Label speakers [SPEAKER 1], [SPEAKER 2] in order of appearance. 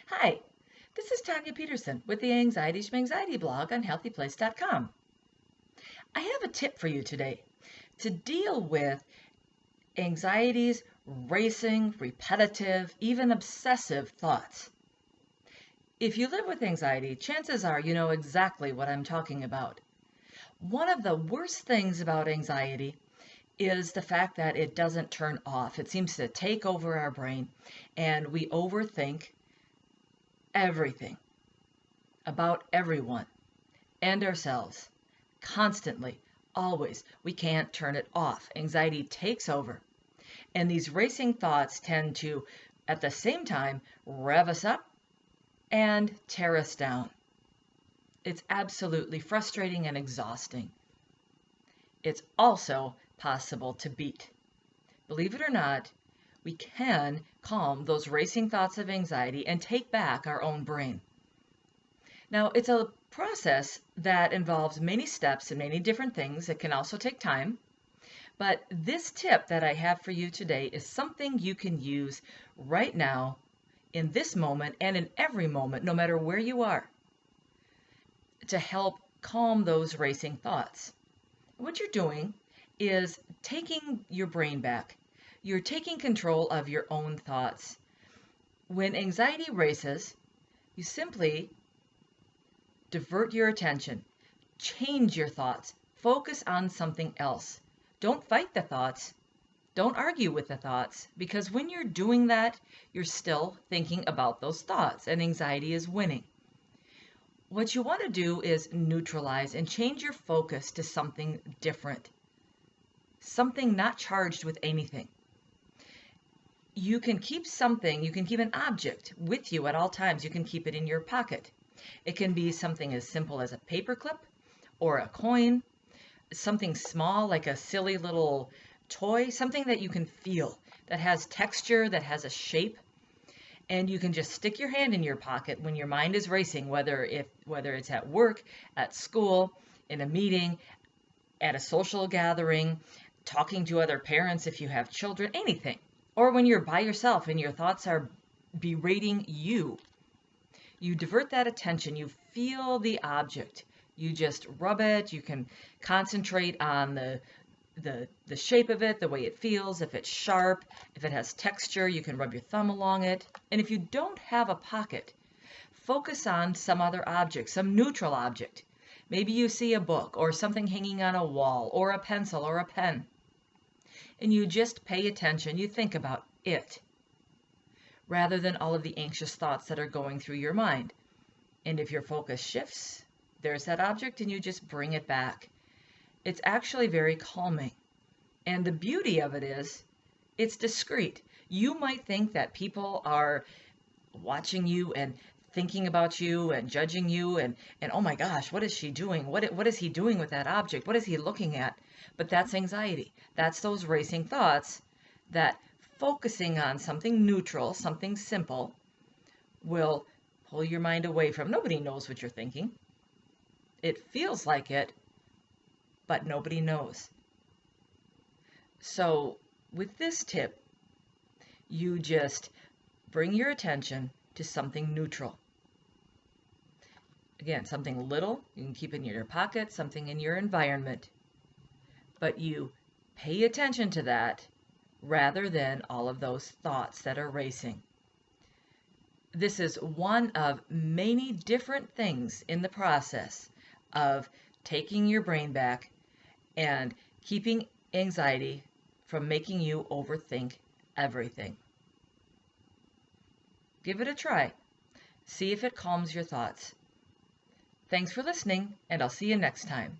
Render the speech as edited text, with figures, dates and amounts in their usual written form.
[SPEAKER 1] Hi, this is Tanya Peterson with the Anxiety Schmanxiety blog on HealthyPlace.com. I have a tip for you today to deal with anxiety's racing, repetitive, even obsessive thoughts. If you live with anxiety, chances are you know exactly what I'm talking about. One of the worst things about anxiety is the fact that it doesn't turn off. It seems to take over our brain, and we overthink everything about everyone and ourselves constantly, always. We can't turn it off. Anxiety takes over. And these racing thoughts tend to, at the same time, rev us up and tear us down. It's absolutely frustrating and exhausting. It's also possible to beat. Believe it or not, we can calm those racing thoughts of anxiety and take back our own brain. Now, it's a process that involves many steps and many different things. It can also take time. But this tip that I have for you today is something you can use right now, in this moment, and in every moment, no matter where you are, to help calm those racing thoughts. What you're doing is taking your brain back. You're taking control of your own thoughts. When anxiety races, you simply divert your attention, change your thoughts, focus on something else. Don't fight the thoughts. Don't argue with the thoughts, because when you're doing that, you're still thinking about those thoughts and anxiety is winning. What you want to do is neutralize and change your focus to something different, something not charged with anything. You can keep an object with you at all times. You can keep it in your pocket. It can be something as simple as a paperclip or a coin, something small like a silly little toy, something that you can feel, that has texture, that has a shape, and you can just stick your hand in your pocket when your mind is racing, whether it's at work, at school, in a meeting, at a social gathering, talking to other parents if you have children, anything, or when you're by yourself and your thoughts are berating you. You divert that attention, you feel the object, you just rub it, you can concentrate on the shape of it, the way it feels, if it's sharp, if it has texture, you can rub your thumb along it. And if you don't have a pocket, focus on some other object, some neutral object. Maybe you see a book or something hanging on a wall or a pencil or a pen, and you just pay attention, you think about it, rather than all of the anxious thoughts that are going through your mind. And if your focus shifts, there's that object and you just bring it back. It's actually very calming. And the beauty of it is, it's discreet. You might think that people are watching you and thinking about you and judging you and oh my gosh, what is she doing? What is he doing with that object? What is he looking at? But that's anxiety. That's those racing thoughts that focusing on something neutral, something simple, will pull your mind away from. Nobody knows what you're thinking. It feels like it, but nobody knows. So with this tip, you just bring your attention to something neutral. Again, something little, you can keep in your pocket, something in your environment, but you pay attention to that rather than all of those thoughts that are racing. This is one of many different things in the process of taking your brain back and keeping anxiety from making you overthink everything. Give it a try. See if it calms your thoughts. Thanks for listening, and I'll see you next time.